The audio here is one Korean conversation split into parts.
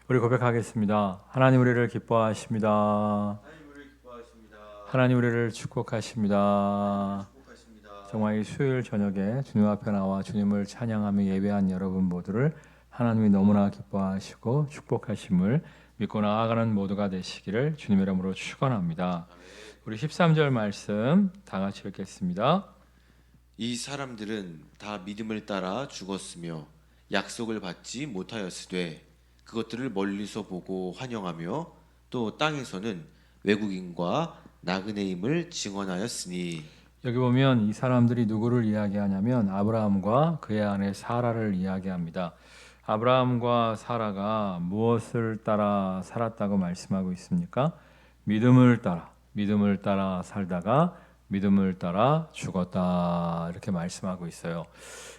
우리 고백하겠습니다. 하나님 우리를 기뻐하십니다. 하나님 우리를 기뻐하십니다. 하나님 우리를 축복하십니다. 축복하십니다. 정말 이 수요일 저녁에 주님 앞에 나와 주님을 찬양하며 예배한 여러분 모두를 하나님이 너무나 기뻐하시고 축복하심을 믿고 나아가는 모두가 되시기를 주님의 이름으로 축원합니다. 우리 13절 말씀 다 같이 읽겠습니다. 이 사람들은 다 믿음을 따라 죽었으며 약속을 받지 못하였으되 그것들을 멀리서 보고 환영하며 또 땅에서는 외국인과 나그네임을 증언하였으니. 여기 보면 이 사람들이 누구를 이야기하냐면 아브라함과 그의 아내 사라를 이야기합니다. 아브라함과 사라가 무엇을 따라 살았다고 말씀하고 있습니까? 믿음을 따라 살다가 믿음을 따라 죽었다 이렇게 말씀하고 있어요.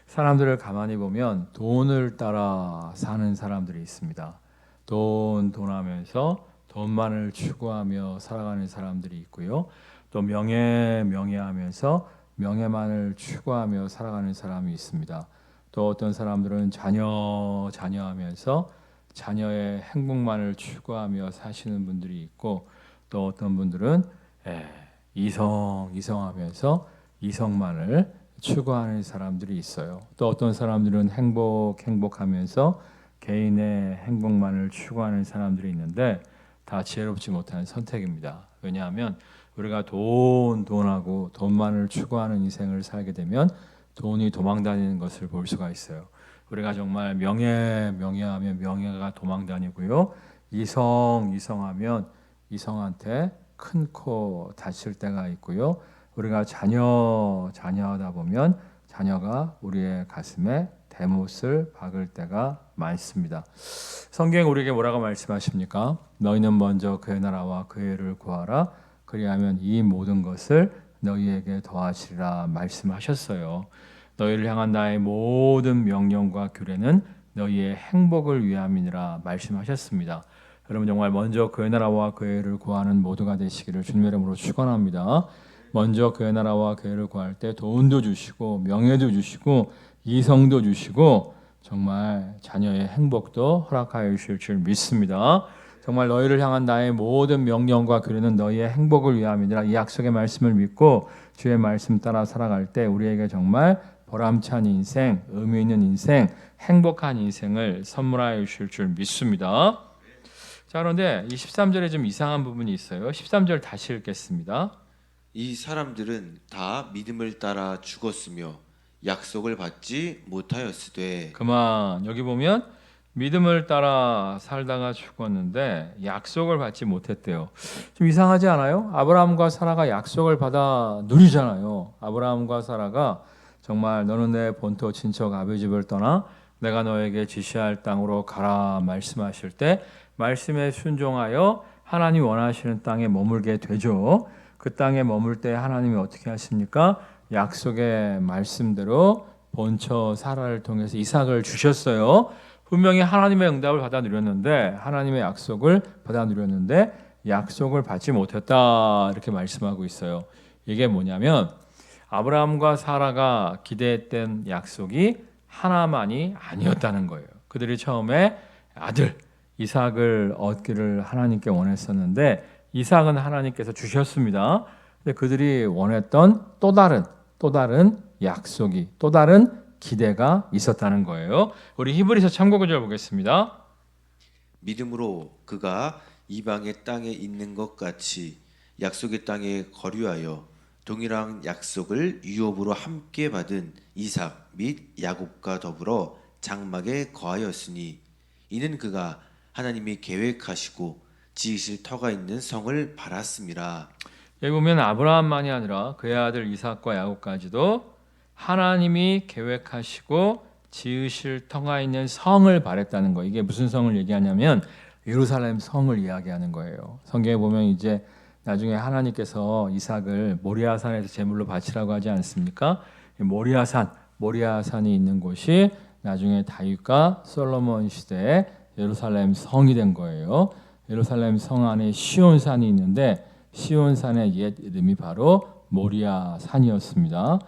사람들을 가만히 보면 돈을 따라 사는 사람들이 있습니다. 돈 하면서 돈만을 추구하며 살아가는 사람들이 있고요. 또 명예하면서 명예만을 추구하며 살아가는 사람이 있습니다. 또 어떤 사람들은 자녀하면서 자녀의 행복만을 추구하며 사시는 분들이 있고, 또 어떤 분들은 이성하면서 이성만을 추구하는 사람들이 있어요. 또 어떤 사람들은 행복하면서 개인의 행복만을 추구하는 사람들이 있는데 다 지혜롭지 못한 선택입니다. 왜냐하면 우리가 돈하고 돈만을 추구하는 인생을 살게 되면 돈이 도망다니는 것을 볼 수가 있어요. 우리가 정말 명예하면 명예가 도망다니고요. 이성하면 이성한테 큰 코 다칠 때가 있고요. 우리가 자녀하다 보면 자녀가 우리의 가슴에 대못을 박을 때가 많습니다. 성경에 우리에게 뭐라고 말씀하십니까? 너희는 먼저 그의 나라와 그의 의를 구하라. 그리하면 이 모든 것을 너희에게 더하시리라 말씀하셨어요. 너희를 향한 나의 모든 명령과 규례는 너희의 행복을 위함이니라 말씀하셨습니다. 여러분 정말 먼저 그의 나라와 그의 의를 구하는 모두가 되시기를 주님의 이름으로 축원합니다. 먼저 그의 나라와 그의 의를 구할 때 돈도 주시고 명예도 주시고 이성도 주시고 정말 자녀의 행복도 허락하여 주실 줄 믿습니다. 정말 너희를 향한 나의 모든 명령과 규례는 너희의 행복을 위함이니라. 이 약속의 말씀을 믿고 주의 말씀 따라 살아갈 때 우리에게 정말 보람찬 인생, 의미 있는 인생, 행복한 인생을 선물하여 주실 줄 믿습니다. 자, 그런데 이 13절에 좀 이상한 부분이 있어요. 13절 다시 읽겠습니다. 이 사람들은 다 믿음을 따라 죽었으며 약속을 받지 못하였으되. 그만. 여기 보면 믿음을 따라 살다가 죽었는데 약속을 받지 못했대요. 좀 이상하지 않아요? 아브라함과 사라가 약속을 받아 누리잖아요. 아브라함과 사라가 정말 너는 내 본토 친척 아버지 집을 떠나 내가 너에게 지시할 땅으로 가라 말씀하실 때 말씀에 순종하여 하나님 원하시는 땅에 머물게 되죠. 그 땅에 머물 때 하나님이 어떻게 하십니까? 약속의 말씀대로 본처 사라를 통해서 이삭을 주셨어요. 분명히 하나님의 응답을 받아 누렸는데 하나님의 약속을 받아 누렸는데 약속을 받지 못했다 이렇게 말씀하고 있어요. 이게 뭐냐면 아브라함과 사라가 기대했던 약속이 하나만이 아니었다는 거예요. 그들이 처음에 아들 이삭을 얻기를 하나님께 원했었는데 이삭은 하나님께서 주셨습니다. 근데 그들이 원했던 또 다른 약속이 또 다른 기대가 있었다는 거예요. 우리 히브리서 참고 구절 보겠습니다. 믿음으로 그가 이방의 땅에 있는 것 같이 약속의 땅에 거류하여 동일한 약속을 유업으로 함께 받은 이삭 및 야곱과 더불어 장막에 거하였으니 이는 그가 하나님이 계획하시고 지으실 터가 있는 성을 바랐음이라. 여기 보면 아브라함만이 아니라 그의 아들 이삭과 야곱까지도 하나님이 계획하시고 지으실 터가 있는 성을 바랬다는 거. 이게 무슨 성을 얘기하냐면 예루살렘 성을 이야기하는 거예요. 성경에 보면 이제 나중에 하나님께서 이삭을 모리아산에서 제물로 바치라고 하지 않습니까? 모리아산이 있는 곳이 나중에 다윗과 솔로몬 시대에 예루살렘 성이 된 거예요. 예루살렘 성 안에 시온산이 있는데 시온산의 옛 이름이 바로 모리아산이었습니다.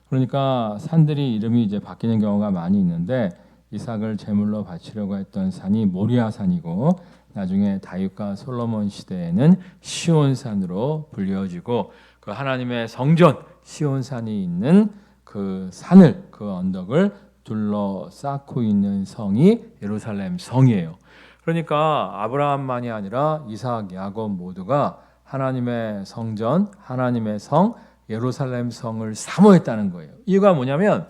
그러니까 산들이 이름이 이제 바뀌는 경우가 많이 있는데 이삭을 제물로 바치려고 했던 산이 모리아산이고 나중에 다윗과 솔로몬 시대에는 시온산으로 불려지고 그 하나님의 성전 시온산이 있는 그 산을 그 언덕을 둘러싸고 있는 성이 예루살렘 성이에요. 그러니까 아브라함만이 아니라 이삭, 야곱 모두가 하나님의 성전, 하나님의 성, 예루살렘 성을 사모했다는 거예요. 이유가 뭐냐면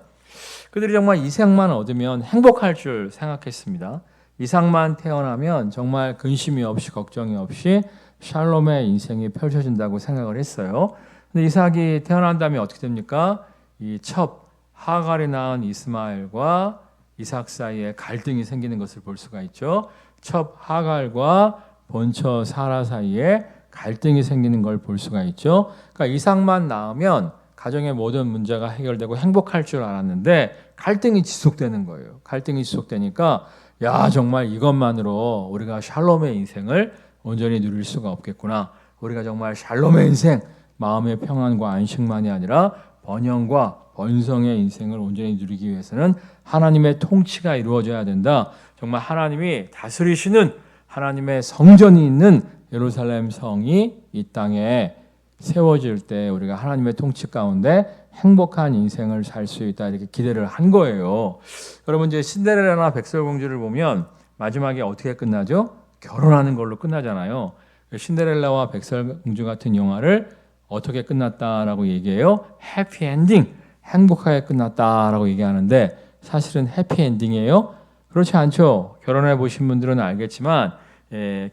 그들이 정말 이삭만 얻으면 행복할 줄 생각했습니다. 이삭만 태어나면 정말 근심이 없이 걱정이 없이 샬롬의 인생이 펼쳐진다고 생각을 했어요. 근데 이삭이 태어난 다음에 어떻게 됩니까? 이 첩 하갈이 낳은 이스마엘과 이삭 사이에 갈등이 생기는 것을 볼 수가 있죠. 첩 하갈과 본처 사라 사이에 갈등이 생기는 걸 볼 수가 있죠. 그러니까 이삭만 낳으면 가정의 모든 문제가 해결되고 행복할 줄 알았는데 갈등이 지속되는 거예요. 갈등이 지속되니까 야 정말 이것만으로 우리가 샬롬의 인생을 온전히 누릴 수가 없겠구나. 우리가 정말 샬롬의 인생, 마음의 평안과 안식만이 아니라 번영과 번성의 인생을 온전히 누리기 위해서는 하나님의 통치가 이루어져야 된다. 정말 하나님이 다스리시는 하나님의 성전이 있는 예루살렘 성이 이 땅에 세워질 때 우리가 하나님의 통치 가운데 행복한 인생을 살 수 있다 이렇게 기대를 한 거예요. 여러분 이제 신데렐라나 백설공주를 보면 마지막에 어떻게 끝나죠? 결혼하는 걸로 끝나잖아요. 신데렐라와 백설공주 같은 영화를 어떻게 끝났다라고 얘기해요? 해피엔딩, 행복하게 끝났다라고 얘기하는데 사실은 해피엔딩이에요? 그렇지 않죠. 결혼해 보신 분들은 알겠지만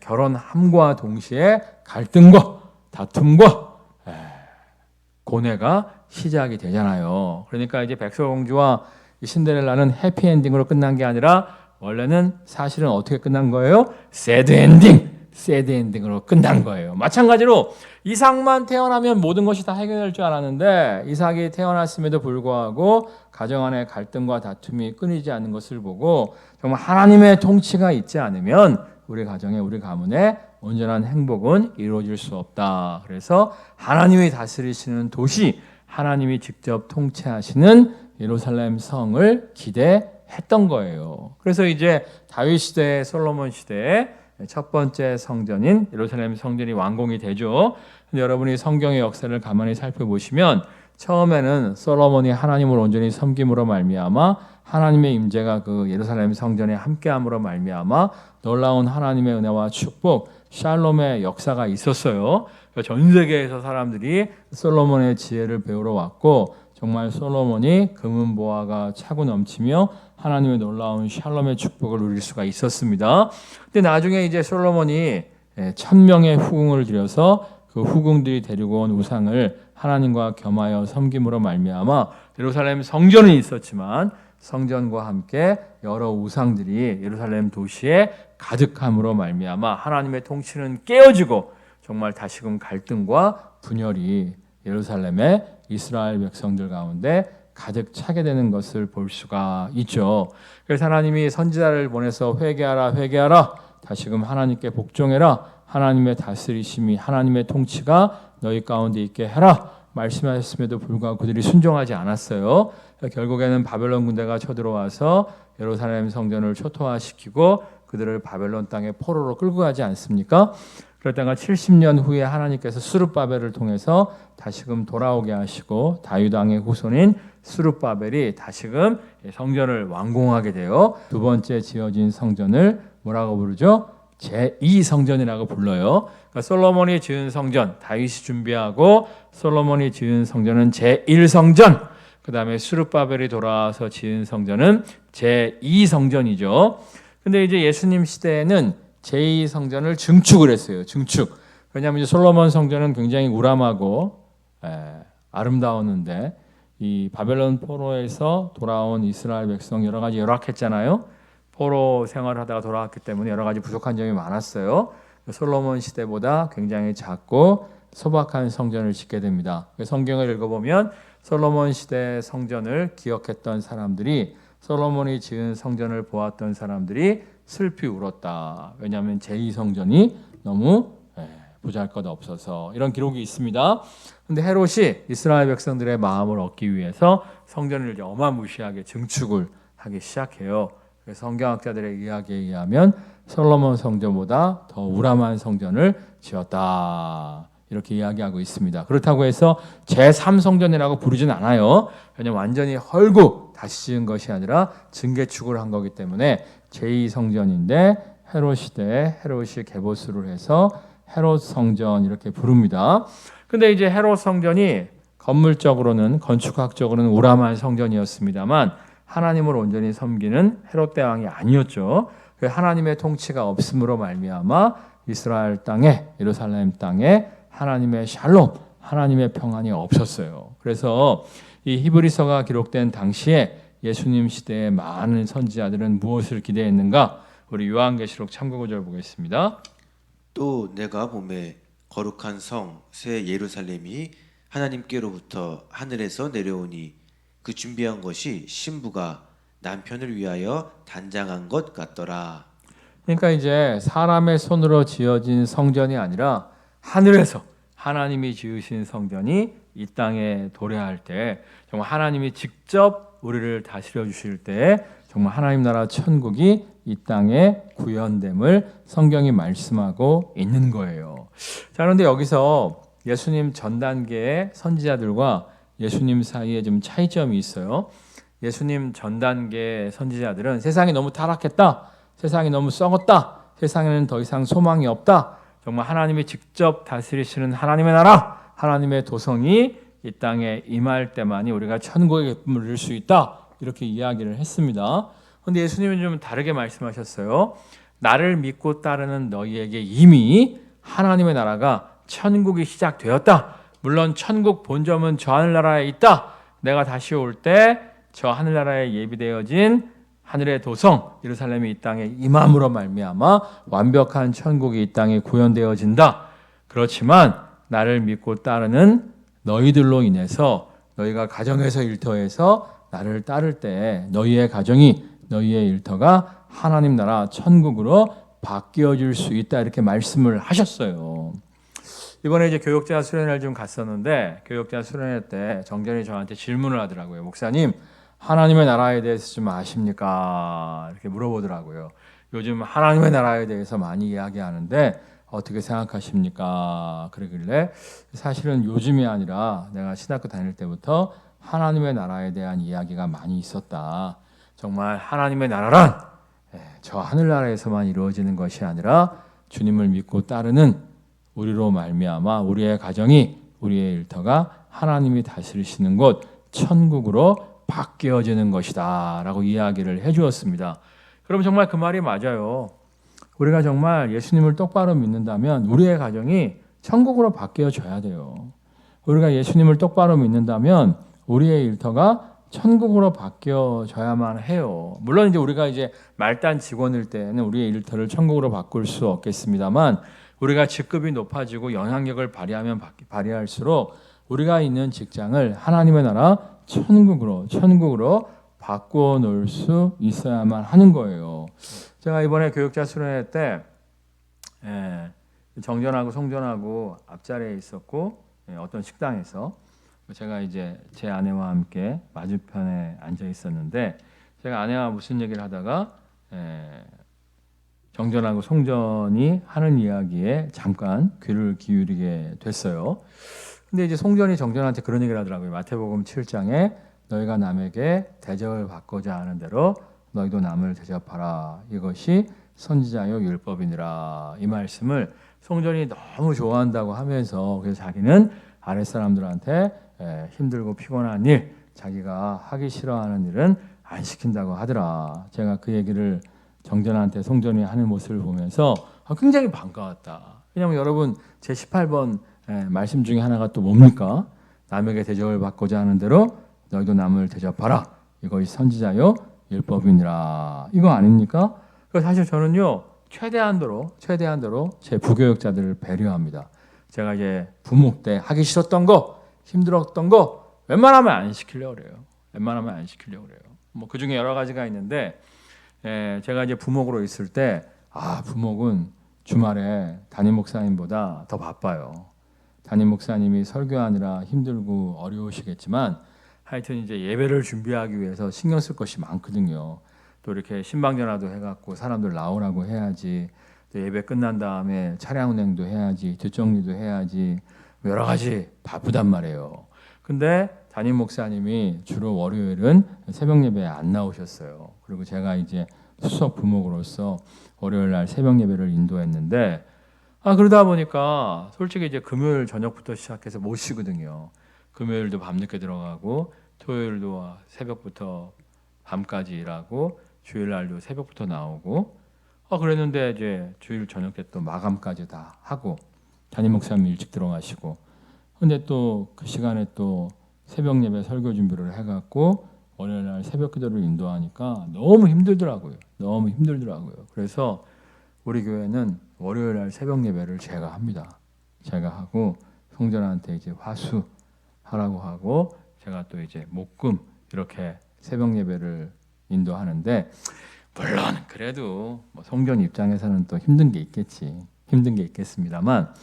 결혼함과 동시에 갈등과 다툼과 고뇌가 시작이 되잖아요. 그러니까 이제 백설공주와 신데렐라는 해피엔딩으로 끝난 게 아니라 원래는 사실은 어떻게 끝난 거예요? 새드 엔딩으로 끝난 거예요. 마찬가지로 이삭만 태어나면 모든 것이 다 해결될 줄 알았는데 이삭이 태어났음에도 불구하고 가정 안에 갈등과 다툼이 끊이지 않는 것을 보고 정말 하나님의 통치가 있지 않으면 우리 가정에 우리 가문에 온전한 행복은 이루어질 수 없다. 그래서 하나님이 다스리시는 도시, 하나님이 직접 통치하시는 예루살렘 성을 기대했던 거예요. 그래서 이제 다윗 시대, 솔로몬 시대에 첫 번째 성전인 예루살렘 성전이 완공이 되죠. 근데 여러분이 성경의 역사를 가만히 살펴보시면 처음에는 솔로몬이 하나님을 온전히 섬김으로 말미암아 하나님의 임재가 그 예루살렘 성전에 함께함으로 말미암아 놀라운 하나님의 은혜와 축복, 샬롬의 역사가 있었어요. 전 세계에서 사람들이 솔로몬의 지혜를 배우러 왔고 정말 솔로몬이 금은 보화가 차고 넘치며 하나님의 놀라운 샬롬의 축복을 누릴 수가 있었습니다. 근데 나중에 이제 솔로몬이 1000명의 후궁을 들여서 그 후궁들이 데리고 온 우상을 하나님과 겸하여 섬김으로 말미암아 예루살렘 성전은 있었지만 성전과 함께 여러 우상들이 예루살렘 도시에 가득함으로 말미암아 하나님의 통치는 깨어지고 정말 다시금 갈등과 분열이 예루살렘의 이스라엘 백성들 가운데 가득 차게 되는 것을 볼 수가 있죠. 그래서 하나님이 선지자를 보내서 회개하라 다시금 하나님께 복종해라 하나님의 다스리심이 하나님의 통치가 너희 가운데 있게 해라 말씀하셨음에도 불구하고 그들이 순종하지 않았어요. 결국에는 바벨론 군대가 쳐들어와서 예루살렘 성전을 초토화시키고 그들을 바벨론 땅에 포로로 끌고 가지 않습니까? 그러다가 70년 후에 하나님께서 스룹바벨을 통해서 다시금 돌아오게 하시고 다윗 왕의 후손인 스룹바벨이 다시금 성전을 완공하게 되어 두 번째 지어진 성전을 뭐라고 부르죠? 제2성전이라고 불러요. 그러니까 솔로몬이 지은 성전, 다윗이 준비하고 솔로몬이 지은 성전은 제1성전, 그 다음에 스룹바벨이 돌아와서 지은 성전은 제2성전이죠. 근데 이제 예수님 시대에는 제2성전을 증축을 했어요. 증축. 왜냐하면 이제 솔로몬 성전은 굉장히 우람하고 아름다웠는데 이 바벨론 포로에서 돌아온 이스라엘 백성 여러 가지 열악했잖아요. 포로 생활을 하다가 돌아왔기 때문에 여러 가지 부족한 점이 많았어요. 솔로몬 시대보다 굉장히 작고 소박한 성전을 짓게 됩니다. 성경을 읽어보면 솔로몬 시대 성전을 기억했던 사람들이 솔로몬이 지은 성전을 보았던 사람들이 슬피 울었다. 왜냐하면 제2성전이 너무 보잘것없어서 이런 기록이 있습니다. 그런데 헤롯이 이스라엘 백성들의 마음을 얻기 위해서 성전을 어마무시하게 증축을 하기 시작해요. 그래서 성경학자들의 이야기에 의하면 솔로몬 성전보다 더 우람한 성전을 지었다. 이렇게 이야기하고 있습니다. 그렇다고 해서 제3성전이라고 부르진 않아요. 왜냐하면 완전히 헐고 다시 지은 것이 아니라 증개축을 한 거기 때문에 제2성전인데 헤롯 시대에 헤롯이 개보수를 해서 헤롯 성전 이렇게 부릅니다. 근데 이제 헤롯 성전이 건물적으로는 건축학적으로는 우람한 성전이었습니다만 하나님을 온전히 섬기는 헤롯 대왕이 아니었죠. 하나님의 통치가 없음으로 말미암아 이스라엘 땅에 예루살렘 땅에 하나님의 샬롬, 하나님의 평안이 없었어요. 그래서 이 히브리서가 기록된 당시에 예수님 시대의 많은 선지자들은 무엇을 기대했는가? 우리 요한계시록 참고 구절 보겠습니다. 또 내가 보매 거룩한 성 새 예루살렘이 하나님께로부터 하늘에서 내려오니 그 준비한 것이 신부가 남편을 위하여 단장한 것 같더라. 그러니까 이제 사람의 손으로 지어진 성전이 아니라 하늘에서 하나님이 지으신 성전이 이 땅에 도래할 때 정말 하나님이 직접 우리를 다스려 주실 때 정말 하나님 나라 천국이 이 땅에 구현됨을 성경이 말씀하고 있는 거예요. 자, 그런데 여기서 예수님 전 단계의 선지자들과 예수님 사이에 좀 차이점이 있어요. 예수님 전 단계 선지자들은 세상이 너무 타락했다. 세상이 너무 썩었다. 세상에는 더 이상 소망이 없다. 정말 하나님이 직접 다스리시는 하나님의 나라, 하나님의 도성이 이 땅에 임할 때만이 우리가 천국의 기쁨을 누릴 수 있다. 이렇게 이야기를 했습니다. 그런데 예수님은 좀 다르게 말씀하셨어요. 나를 믿고 따르는 너희에게 이미 하나님의 나라가 천국이 시작되었다. 물론 천국 본점은 저 하늘나라에 있다. 내가 다시 올 때 저 하늘나라에 예비되어진 하늘의 도성 예루살렘이 이 땅에 임함으로 말미암아 완벽한 천국이 이 땅에 구현되어진다. 그렇지만 나를 믿고 따르는 너희들로 인해서 너희가 가정에서 일터에서 나를 따를 때 너희의 가정이 너희의 일터가 하나님 나라 천국으로 바뀌어질 수 있다 이렇게 말씀을 하셨어요. 이번에 이제 교역자 수련회를 좀 갔었는데 교역자 수련회 때 정전이 저한테 질문을 하더라고요. 목사님 하나님의 나라에 대해서 좀 아십니까? 이렇게 물어보더라고요. 요즘 하나님의 나라에 대해서 많이 이야기하는데 어떻게 생각하십니까? 그러길래 사실은 요즘이 아니라 내가 신학교 다닐 때부터 하나님의 나라에 대한 이야기가 많이 있었다. 정말 하나님의 나라란 저 하늘나라에서만 이루어지는 것이 아니라 주님을 믿고 따르는 우리로 말미암아 우리의 가정이 우리의 일터가 하나님이 다스리시는 곳 천국으로 바뀌어지는 것이다 라고 이야기를 해주었습니다. 그럼 정말 그 말이 맞아요. 우리가 정말 예수님을 똑바로 믿는다면 우리의 가정이 천국으로 바뀌어져야 돼요. 우리가 예수님을 똑바로 믿는다면 우리의 일터가 천국으로 바뀌어져야만 해요. 물론 이제 우리가 이제 말단 직원일 때는 우리의 일터를 천국으로 바꿀 수 없겠습니다만 우리가 직급이 높아지고 영향력을 발휘할수록 우리가 있는 직장을 하나님의 나라 천국으로 바꾸어 놓을 수 있어야만 하는 거예요. 제가 이번에 교육자 수련회 때 정전하고 송전하고 앞자리에 있었고 어떤 식당에서 제가 이제 제 아내와 함께 맞은편에 앉아 있었는데 제가 아내와 무슨 얘기를 하다가 정전하고 송전이 하는 이야기에 잠깐 귀를 기울이게 됐어요. 근데 이제 송전이 정전한테 그런 얘기를 하더라고요. 마태복음 7장에 너희가 남에게 대접을 받고자 하는 대로 너희도 남을 대접하라. 이것이 선지자요 율법이니라. 이 말씀을 송전이 너무 좋아한다고 하면서 그래서 자기는 아랫사람들한테 힘들고 피곤한 일, 자기가 하기 싫어하는 일은 안 시킨다고 하더라. 제가 그 얘기를 정전한테 송전이 하는 모습을 보면서 굉장히 반가웠다. 왜냐하면 여러분 제 18번 말씀 중에 하나가 또 뭡니까? 남에게 대접을 받고자 하는 대로 너희도 남을 대접하라. 이것이 선지자요 율법이니라. 이거 아닙니까? 그래서 사실 저는요 최대한도로 제 부교육자들을 배려합니다. 제가 이제 부모 때 하기 싫었던 거, 힘들었던 거 웬만하면 안 시키려고 그래요. 뭐 그 중에 여러 가지가 있는데 제가 이제 부목으로 있을 때 부목은 주말에 담임 목사님보다 더 바빠요. 담임 목사님이 설교하느라 힘들고 어려우시겠지만 하여튼 이제 예배를 준비하기 위해서 신경 쓸 것이 많거든요. 또 이렇게 신방전화도 해갖고 사람들 나오라고 해야지. 또 예배 끝난 다음에 차량 운행도 해야지. 뒷정리도 해야지. 여러 가지 바쁘단 말이에요. 근데 담임 목사님이 주로 월요일은 새벽 예배에 안 나오셨어요. 그리고 제가 이제 수석 부목으로서 월요일 날 새벽 예배를 인도했는데 그러다 보니까 솔직히 이제 금요일 저녁부터 시작해서 못 쉬거든요. 금요일도 밤늦게 들어가고 토요일도 새벽부터 밤까지 일하고 주일 날도 새벽부터 나오고 그랬는데 이제 주일 저녁 때 또 마감까지 다 하고 담임 목사님 일찍 들어가시고 근데 또 그 시간에 또 새벽 예배 설교 준비를 해갖고 월요일 날 새벽 기도를 인도하니까 너무 힘들더라고요. 너무 힘들더라고요. 그래서 우리 교회는 월요일 날 새벽 예배를 제가 합니다. 제가 하고 성전한테 이제 화수 하라고 하고 제가 또 이제 목금 이렇게 새벽 예배를 인도하는데 물론 그래도 뭐 성전 입장에서는 또 힘든 게 있겠지. 힘든 게 있겠습니다만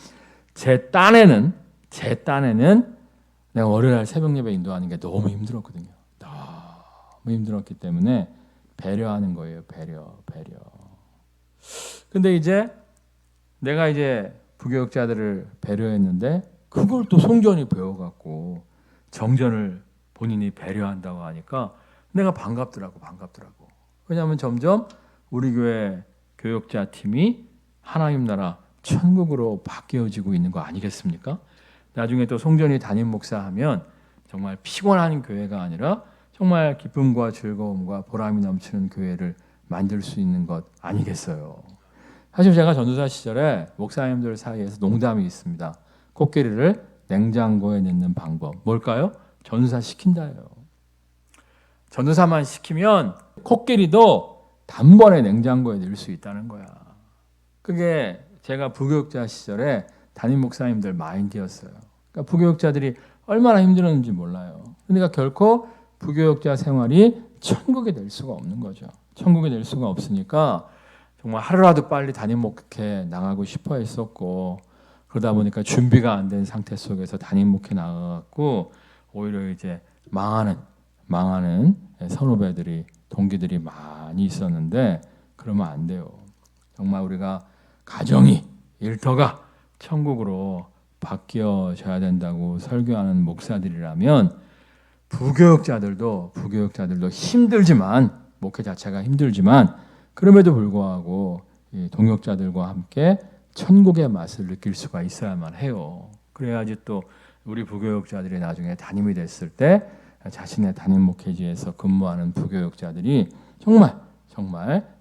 제 딴에는 내가 월요일 날 새벽 예배 인도하는 게 너무 힘들었거든요. 너무 힘들었기 때문에 배려하는 거예요. 배려. 근데 이제 내가 이제 부교육자들을 배려했는데 그걸 또 송전이 배워갖고 정전을 본인이 배려한다고 하니까 내가 반갑더라고. 왜냐하면 점점 우리 교회 교육자 팀이 하나님 나라 천국으로 바뀌어지고 있는 거 아니겠습니까? 나중에 또 송전이 담임 목사하면 정말 피곤한 교회가 아니라 정말 기쁨과 즐거움과 보람이 넘치는 교회를 만들 수 있는 것 아니겠어요? 사실 제가 전도사 시절에 목사님들 사이에서 농담이 있습니다. 코끼리를 냉장고에 넣는 방법 뭘까요? 전도사 시킨다예요. 전도사만 시키면 코끼리도 단번에 냉장고에 넣을 수 있다는 거야. 그게 제가 부교육자 시절에 담임 목사님들 마인드였어요. 그러니까 부교육자들이 얼마나 힘들었는지 몰라요. 그러니까 결코 부교육자 생활이 천국이 될 수가 없는 거죠. 천국이 될 수가 없으니까 정말 하루라도 빨리 담임 목회 나가고 싶어 했었고 그러다 보니까 준비가 안 된 상태 속에서 담임 목회 나가갖고 오히려 이제 망하는 선후배들이 동기들이 많이 있었는데 그러면 안 돼요. 정말 우리가 가정이 일터가 천국으로 바뀌어져야 된다고 설교하는 목사들이라면 부교육자들도 힘들지만 목회 자체가 힘들지만 그럼에도 불구하고 이 동역자들과 함께 천국의 맛을 느낄 수가 있어야만 해요. 그래야지 또 우리 부교육자들이 나중에 담임이 됐을 때 자신의 담임 목회지에서 근무하는 부교육자들이 정말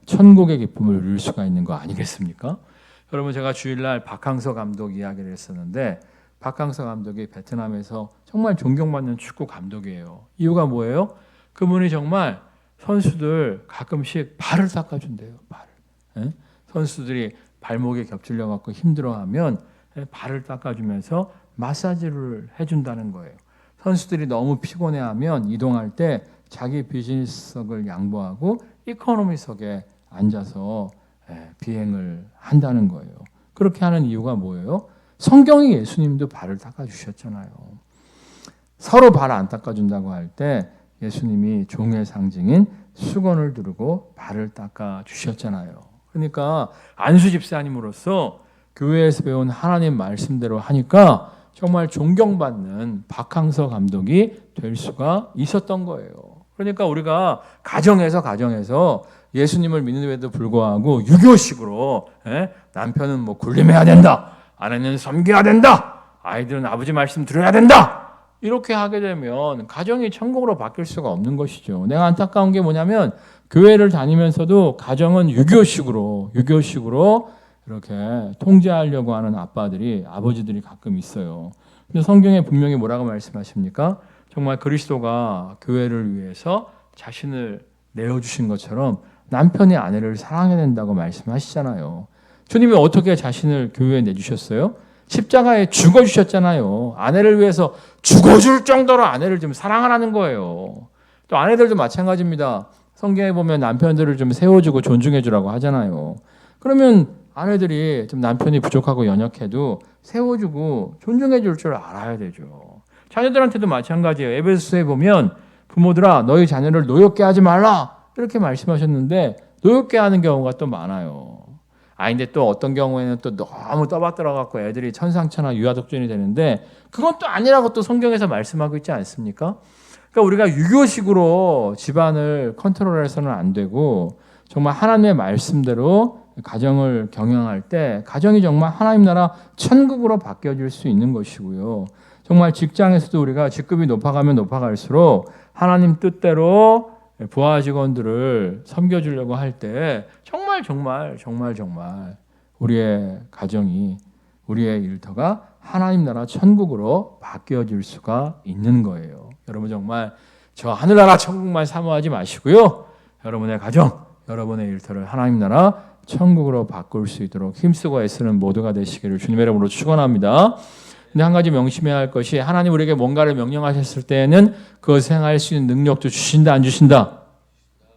천국의 기쁨을 누릴 수가 있는 거 아니겠습니까? 여러분 제가 주일날 박항서 감독 이야기를 했었는데 박항서 감독이 베트남에서 정말 존경받는 축구 감독이에요. 이유가 뭐예요? 그분이 정말 선수들 가끔씩 발을 닦아준대요. 발을. 선수들이 발목에 겹질려 갖고 힘들어하면 발을 닦아주면서 마사지를 해준다는 거예요. 선수들이 너무 피곤해하면 이동할 때 자기 비즈니스석을 양보하고 이코노미석에 앉아서 비행을 한다는 거예요. 그렇게 하는 이유가 뭐예요? 성경이 예수님도 발을 닦아주셨잖아요. 서로 발 안 닦아준다고 할 때 예수님이 종의 상징인 수건을 두르고 발을 닦아주셨잖아요. 그러니까 안수 집사님으로서 교회에서 배운 하나님 말씀대로 하니까 정말 존경받는 박항서 감독이 될 수가 있었던 거예요. 그러니까 우리가 가정에서 예수님을 믿는데도 불구하고 유교식으로 남편은 뭐 굴림해야 된다, 아내는 섬겨야 된다, 아이들은 아버지 말씀 들어야 된다 이렇게 하게 되면 가정이 천국으로 바뀔 수가 없는 것이죠. 내가 안타까운 게 뭐냐면 교회를 다니면서도 가정은 유교식으로 이렇게 통제하려고 하는 아버지들이 가끔 있어요. 근데 성경에 분명히 뭐라고 말씀하십니까? 정말 그리스도가 교회를 위해서 자신을 내어주신 것처럼 남편이 아내를 사랑해야 된다고 말씀하시잖아요. 주님이 어떻게 자신을 교회에 내주셨어요? 십자가에 죽어주셨잖아요. 아내를 위해서 죽어줄 정도로 아내를 좀 사랑하라는 거예요. 또 아내들도 마찬가지입니다. 성경에 보면 남편들을 좀 세워주고 존중해주라고 하잖아요. 그러면 아내들이 좀 남편이 부족하고 연약해도 세워주고 존중해줄 줄 알아야 되죠. 자녀들한테도 마찬가지예요. 에베소서에 보면 부모들아 너희 자녀를 노엽게 하지 말라 이렇게 말씀하셨는데 노엽게 하는 경우가 또 많아요. 근데 또 어떤 경우에는 또 너무 떠받들어갖고 애들이 천상천하 유아독존이 되는데 그건 또 아니라고 또 성경에서 말씀하고 있지 않습니까? 그러니까 우리가 유교식으로 집안을 컨트롤해서는 안 되고 정말 하나님의 말씀대로 가정을 경영할 때 가정이 정말 하나님 나라 천국으로 바뀌어질 수 있는 것이고요. 정말 직장에서도 우리가 직급이 높아가면 높아갈수록 하나님 뜻대로 부하 직원들을 섬겨주려고 할 때 정말 우리의 가정이 우리의 일터가 하나님 나라 천국으로 바뀌어질 수가 있는 거예요. 여러분 정말 저 하늘나라 천국만 사모하지 마시고요. 여러분의 가정, 여러분의 일터를 하나님 나라 천국으로 바꿀 수 있도록 힘쓰고 애쓰는 모두가 되시기를 주님의 이름으로 축원합니다. 근데 한 가지 명심해야 할 것이 하나님 우리에게 뭔가를 명령하셨을 때에는 그것을 행할 수 있는 능력도 주신다 안 주신다?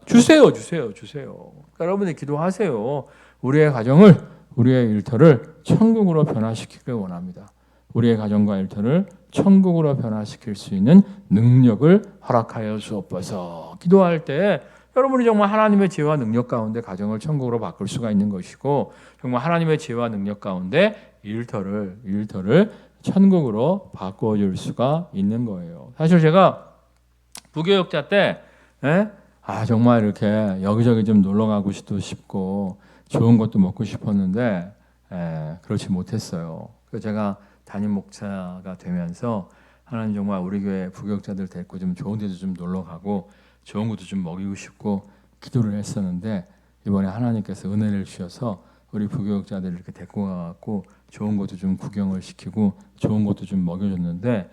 주세요. 그러니까 여러분이 기도하세요. 우리의 가정을 우리의 일터를 천국으로 변화시키길 원합니다. 우리의 가정과 일터를 천국으로 변화시킬 수 있는 능력을 허락하여 주옵소서. 기도할 때 여러분이 정말 하나님의 지혜와 능력 가운데 가정을 천국으로 바꿀 수가 있는 것이고 정말 하나님의 지혜와 능력 가운데 일터를 천국으로 바꿔줄 수가 있는 거예요. 사실 제가 부교육자 때 정말 이렇게 여기저기 좀 놀러 가고 싶고 좋은 것도 먹고 싶었는데 그렇지 못했어요. 그래서 제가 담임 목사가 되면서 하나님 정말 우리 교회 부교육자들 데리고 좀 좋은 데도 좀 놀러 가고 좋은 것도 좀 먹이고 싶고 기도를 했었는데 이번에 하나님께서 은혜를 주셔서 우리 부교육자들 이렇게 데리고 가갖고 좋은 것도 좀 구경을 시키고 좋은 것도 좀 먹여줬는데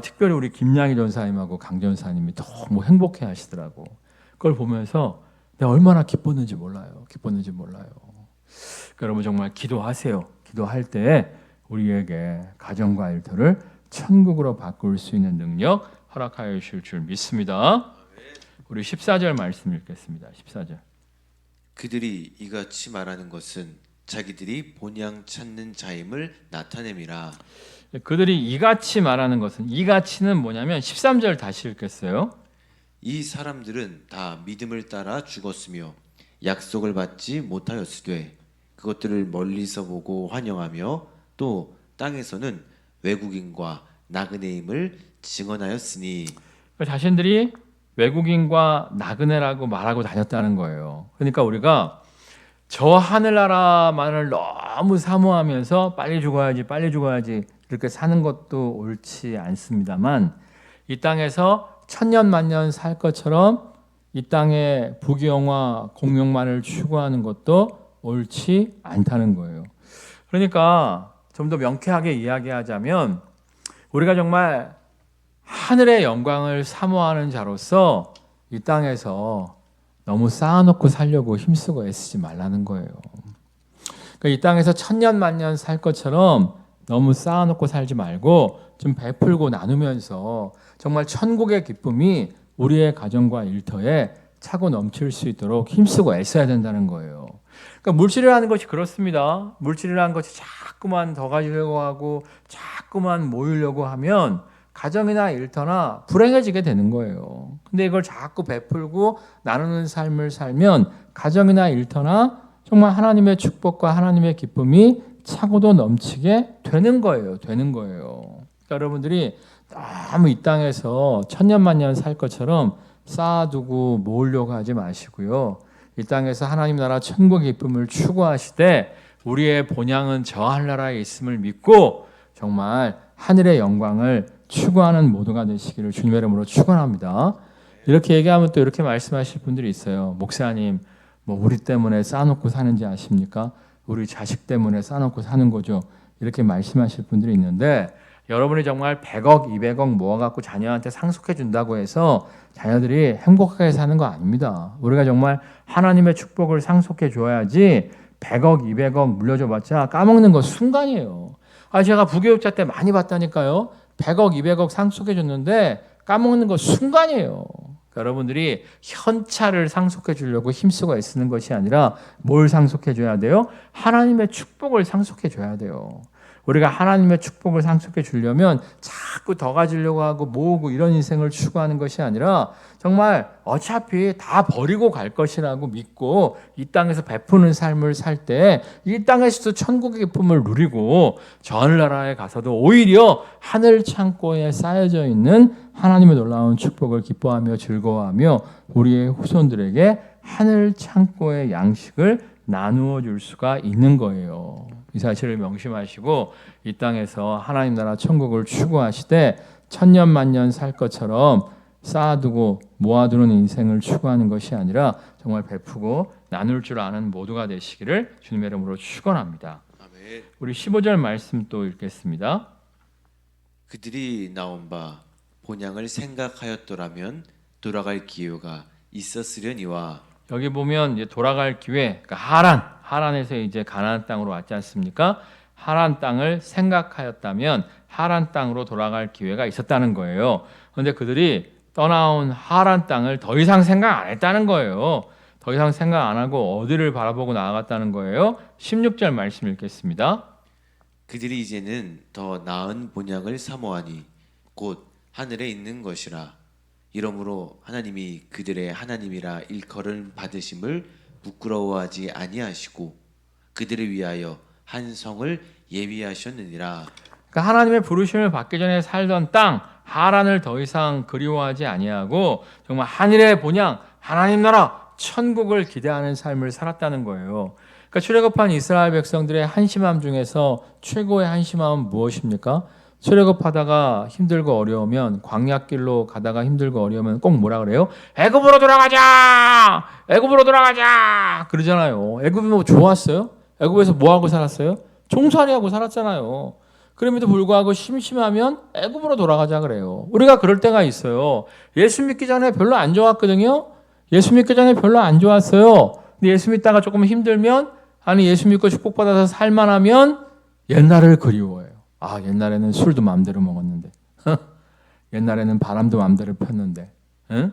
특별히 우리 김양희 전사님하고 강 전사님이 너무 행복해 하시더라고. 그걸 보면서 내가 얼마나 기뻤는지 몰라요. 그러니까 여러분 정말 기도하세요. 기도할 때 우리에게 가정과 일터를 천국으로 바꿀 수 있는 능력 허락하여 주실 줄 믿습니다. 우리 14절 말씀 읽겠습니다. 14절. 그들이 이같이 말하는 것은 자기들이 본향 찾는 자임을 나타냄이라. 그들이 이같이 말하는 것은 이같이는 뭐냐면 13절 다시 읽겠어요. 이 사람들은 다 믿음을 따라 죽었으며 약속을 받지 못하였으되 그것들을 멀리서 보고 환영하며 또 땅에서는 외국인과 나그네임을 증언하였으니 자신들이 외국인과 나그네라고 말하고 다녔다는 거예요. 그러니까 우리가 저 하늘나라만을 너무 사모하면서 빨리 죽어야지 이렇게 사는 것도 옳지 않습니다만 이 땅에서 천년 만년 살 것처럼 이 땅의 부귀영화 공명만을 추구하는 것도 옳지 않다는 거예요. 그러니까 좀 더 명쾌하게 이야기하자면 우리가 정말 하늘의 영광을 사모하는 자로서 이 땅에서 너무 쌓아놓고 살려고 힘쓰고 애쓰지 말라는 거예요. 그러니까 이 땅에서 천년 만년 살 것처럼 너무 쌓아놓고 살지 말고 좀 베풀고 나누면서 정말 천국의 기쁨이 우리의 가정과 일터에 차고 넘칠 수 있도록 힘쓰고 애써야 된다는 거예요. 그러니까 물질이라는 것이 그렇습니다. 물질이라는 것이 자꾸만 더 가지려고 하고 자꾸만 모으려고 하면 가정이나 일터나 불행해지게 되는 거예요. 근데 이걸 자꾸 베풀고 나누는 삶을 살면 가정이나 일터나 정말 하나님의 축복과 하나님의 기쁨이 차고도 넘치게 되는 거예요. 그러니까 여러분들이 너무 이 땅에서 천년만년 살 것처럼 쌓아두고 모으려고 하지 마시고요. 이 땅에서 하나님 나라 천국의 기쁨을 추구하시되 우리의 본향은 저 하늘나라에 있음을 믿고 정말 하늘의 영광을 추구하는 모두가 되시기를 주님의 이름으로 축원합니다. 이렇게 얘기하면 또 이렇게 말씀하실 분들이 있어요. 목사님, 우리 때문에 쌓아놓고 사는지 아십니까? 우리 자식 때문에 쌓아놓고 사는 거죠. 이렇게 말씀하실 분들이 있는데 여러분이 정말 100억, 200억 모아갖고 자녀한테 상속해 준다고 해서 자녀들이 행복하게 사는 거 아닙니다. 우리가 정말 하나님의 축복을 상속해 줘야지 100억, 200억 물려줘봤자 까먹는 거 순간이에요. 제가 부교육자 때 많이 봤다니까요. 100억, 200억 상속해 줬는데 까먹는 거 순간이에요. 그러니까 여러분들이 현찰을 상속해 주려고 힘쓰고 애쓰는 것이 아니라 뭘 상속해 줘야 돼요? 하나님의 축복을 상속해 줘야 돼요. 우리가 하나님의 축복을 상속해 주려면 자꾸 더 가지려고 하고 모으고 이런 인생을 추구하는 것이 아니라 정말 어차피 다 버리고 갈 것이라고 믿고 이 땅에서 베푸는 삶을 살 때 이 땅에서도 천국의 기쁨을 누리고 저 하늘나라에 가서도 오히려 하늘 창고에 쌓여져 있는 하나님의 놀라운 축복을 기뻐하며 즐거워하며 우리의 후손들에게 하늘 창고의 양식을 나누어 줄 수가 있는 거예요. 이 사실을 명심하시고 이 땅에서 하나님 나라 천국을 추구하시되 천년 만년 살 것처럼 쌓아두고 모아두는 인생을 추구하는 것이 아니라 정말 베푸고 나눌 줄 아는 모두가 되시기를 주님의 이름으로 축원합니다. 아멘. 우리 15절 말씀 또 읽겠습니다. 그들이 나온 바 본향을 생각하였더라면 돌아갈 기회가 있었으려니와. 여기 보면 이제 돌아갈 기회, 그러니까 하란에서 이제 가나안 땅으로 왔지 않습니까? 하란 땅을 생각하였다면 하란 땅으로 돌아갈 기회가 있었다는 거예요. 그런데 그들이 떠나온 하란 땅을 더 이상 생각 안 했다는 거예요. 더 이상 생각 안 하고 어디를 바라보고 나아갔다는 거예요? 16절 말씀 읽겠습니다. 그들이 이제는 더 나은 본향을 사모하니 곧 하늘에 있는 것이라. 이러므로 하나님이 그들의 하나님이라 일컬을 받으심을 부끄러워하지 아니하시고 그들을 위하여 한 성을 예비하셨느니라. 그러니까 하나님의 부르심을 받기 전에 살던 땅 하란을 더 이상 그리워하지 아니하고 정말 하늘의 본향 하나님 나라 천국을 기대하는 삶을 살았다는 거예요. 그러니까 출애굽한 이스라엘 백성들의 한심함 중에서 최고의 한심함은 무엇입니까? 출애굽하다가 힘들고 어려우면 광야길로 가다가 힘들고 어려우면 꼭 뭐라 그래요? 애굽으로 돌아가자! 애굽으로 돌아가자! 그러잖아요. 애굽이 뭐 좋았어요? 애굽에서 뭐 하고 살았어요? 종살이하고 살았잖아요. 그럼에도 불구하고 심심하면 애굽으로 돌아가자 그래요. 우리가 그럴 때가 있어요. 예수 믿기 전에 별로 안 좋았거든요. 예수 믿기 전에 별로 안 좋았어요. 근데 예수 믿다가 조금 힘들면 아니 예수 믿고 축복받아서 살만하면 옛날을 그리워해요. 아 옛날에는 술도 마음대로 먹었는데 옛날에는 바람도 마음대로 폈는데 응?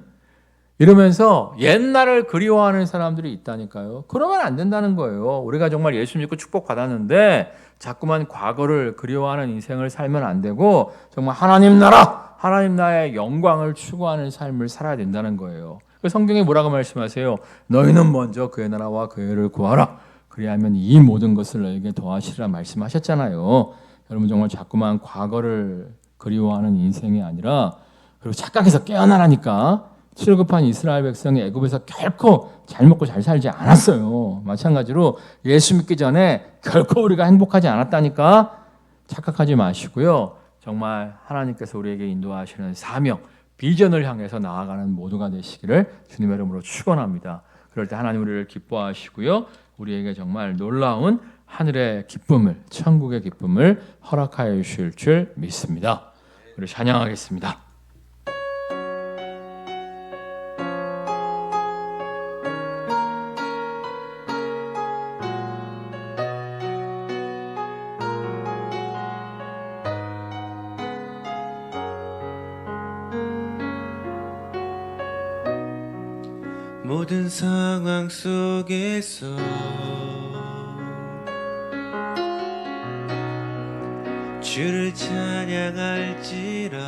이러면서 옛날을 그리워하는 사람들이 있다니까요. 그러면 안 된다는 거예요. 우리가 정말 예수 믿고 축복받았는데 자꾸만 과거를 그리워하는 인생을 살면 안 되고 정말 하나님 나라, 하나님 나라의 영광을 추구하는 삶을 살아야 된다는 거예요. 성경에 뭐라고 말씀하세요? 너희는 먼저 그의 나라와 그의 의를 구하라. 그리하면 이 모든 것을 너에게 더하시리라 말씀하셨잖아요. 여러분 정말 자꾸만 과거를 그리워하는 인생이 아니라 그리고 착각해서 깨어나라니까. 출애굽한 이스라엘 백성이 애굽에서 결코 잘 먹고 잘 살지 않았어요. 마찬가지로 예수 믿기 전에 결코 우리가 행복하지 않았다니까. 착각하지 마시고요. 정말 하나님께서 우리에게 인도하시는 사명, 비전을 향해서 나아가는 모두가 되시기를 주님의 이름으로 축원합니다. 그럴 때 하나님 우리를 기뻐하시고요. 우리에게 정말 놀라운 하늘의 기쁨을, 천국의 기쁨을 허락하여 주실 줄 믿습니다. 우리 찬양하겠습니다. 모든 상황 속에서 주를 찬양할지라.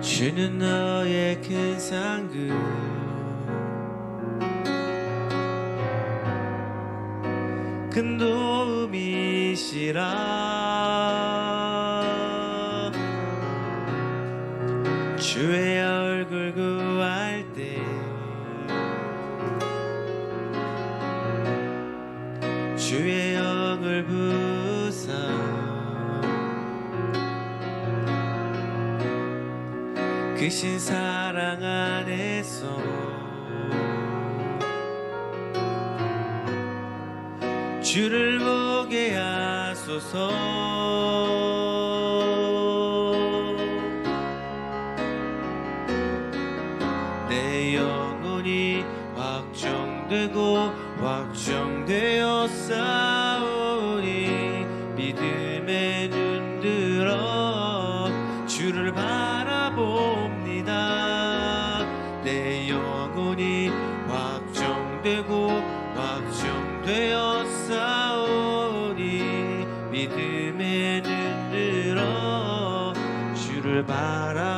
주는 너의 큰 상급 큰 도움이시라. 주의 얼굴 구할 때 주의 영을 부사 크신 사랑 안에서 주를 보게 하소서. 내 영혼이 확정되고 확정되어 싸우니 믿음에 눈들어 주를 바라봅니다. 내 영혼이 확정되고 확정되어 되었사오니 믿음에 눈 들어 주를 바라봅니다.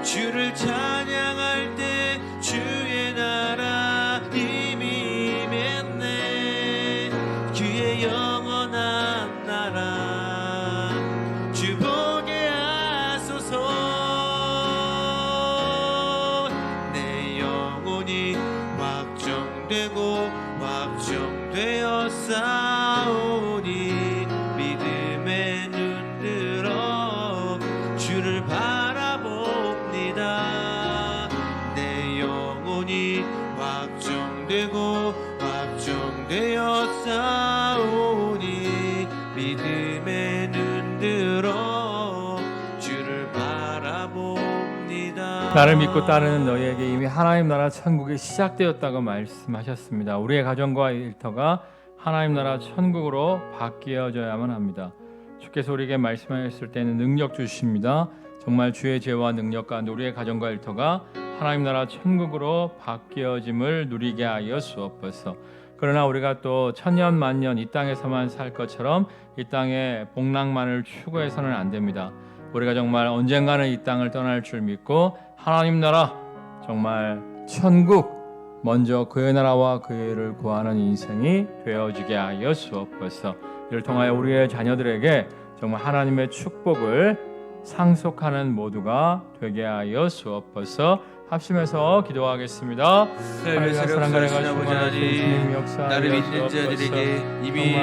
주를 찬양할 때 주의 나라 이미 임했네. 그의 영원한 나라 주 보게 하소서. 내 영혼이 확정되고 확정되었사오니 믿음에 눈 들어 주를 바라봅니다. 내 영혼이 확정되고 확정되었사오니 믿음에 눈 들어 주를 바라봅니다. 나를 믿고 따르는 너희에게 이미 하나님 나라 천국이 시작되었다고 말씀하셨습니다. 우리의 가정과 일터가 하나님 나라 천국으로 바뀌어져야만 합니다. 주께서 우리에게 말씀하셨을 때는 능력 주십니다. 정말 주의 죄와 능력 가운데 우리의 가정과 일터가 하나님 나라 천국으로 바뀌어짐을 누리게 하여 주옵소서. 그러나 우리가 또 천년 만년 이 땅에서만 살 것처럼 이 땅의 복락만을 추구해서는 안 됩니다. 우리가 정말 언젠가는 이 땅을 떠날 줄 믿고 하나님 나라 정말 천국 먼저 그의 나라와 그의 일을 구하는 인생이 되어지게 하여 주옵소서. 이를 통하여 우리의 자녀들에게 정말 하나님의 축복을 상속하는 모두가 되게 하여 주옵소서. 합심해서 기도하겠습니다. 하나님의 사랑과 하나님, 나를 믿는 자들에게 이미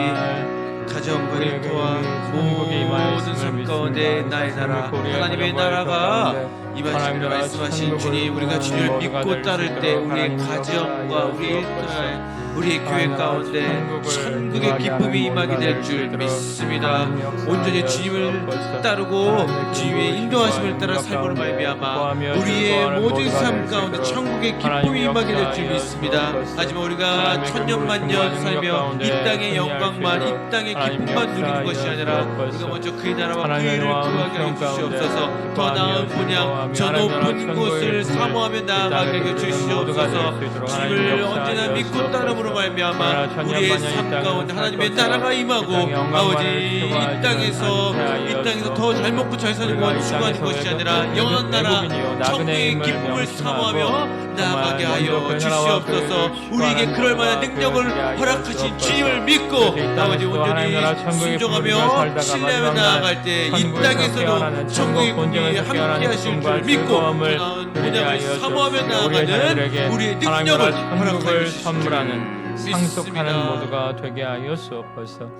가정과 일터와 모든 삶 가운데 나의 나라 하나님의 나라가 임하시기를 말씀하신 주님, 우리가 주님을 믿고 따를 때 우리의 가정과 우리의 일터에 우리의 교회 가운데 천국의 기쁨이 임하게 될 줄 믿습니다. 온전히 주님을 따르고 주님의 인도하심을 따라 삶으로 말미암아 우리의 모든 삶 가운데 천국의 기쁨이 임하게 될 줄 믿습니다. 하지만 우리가 천년만년 살며 이 땅의 영광만, 이 땅의 기쁨만 누리는 것이 아니라 우리가 먼저 그의 나라와 그의 일을 구하게 하여 주시옵소서. 더 나은 본향, 저 높은 곳을 사모하며 나아가게 하여 주시옵소서. 주님을 언제나 믿고 따름으로 말미암아 우리의 삶 가운데 하나님의 나라가 임하고 아버지 이 땅에서 더 잘 먹고 잘 사는 것을 추구하는 것이 아니라 영원한 나라 천국의 기쁨을 사모하며 나아가게 하여 주시옵소서. 우리에게 그럴 만한 능력을 허락하신 주님을 믿고 아버지 온전히 순종하며 신뢰하며 나아갈 때 이 땅에서도 천국의 기쁨이 함께 하실 줄 믿고 나은 본향을 사모하며 나아가는 우리의 능력을 허락하여 주시옵소서. 상속하는 모두가 되게 하여 주옵소서.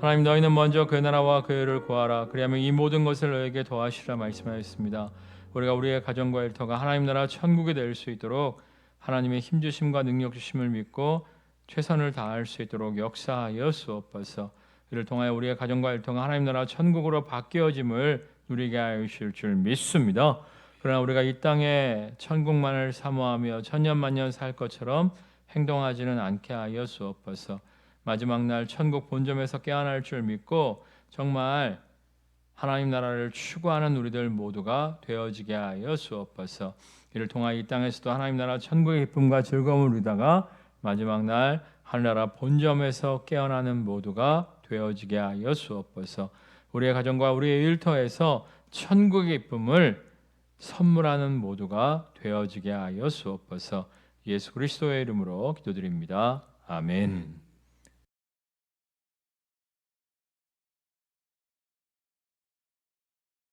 하나님, 너희는 먼저 그 나라와 그 일을 구하라. 그리하면 이 모든 것을 너에게 더하시라 말씀하셨습니다. 우리가 우리의 가정과 일터가 하나님 나라 천국이 될 수 있도록 하나님의 힘 주심과 능력 주심을 믿고 최선을 다할 수 있도록 역사하여 주옵소서. 이를 통하여 우리의 가정과 일터가 하나님 나라 천국으로 바뀌어짐을 누리게 하여 주실 줄 믿습니다. 그러나 우리가 이 땅에 천국만을 사모하며 천년만년 살 것처럼 행동하지는 않게 하여 주옵소서. 마지막 날 천국 본점에서 깨어날 줄 믿고 정말 하나님 나라를 추구하는 우리들 모두가 되어지게 하여 주옵소서. 이를 통하여 이 땅에서도 하나님 나라 천국의 기쁨과 즐거움을 누리다가 마지막 날 하늘나라 본점에서 깨어나는 모두가 되어지게 하여 주옵소서. 우리의 가정과 우리의 일터에서 천국의 기쁨을 선물하는 모두가 되어지게 하여 주옵소서. 예수 그리스도의 이름으로 기도드립니다. 아멘.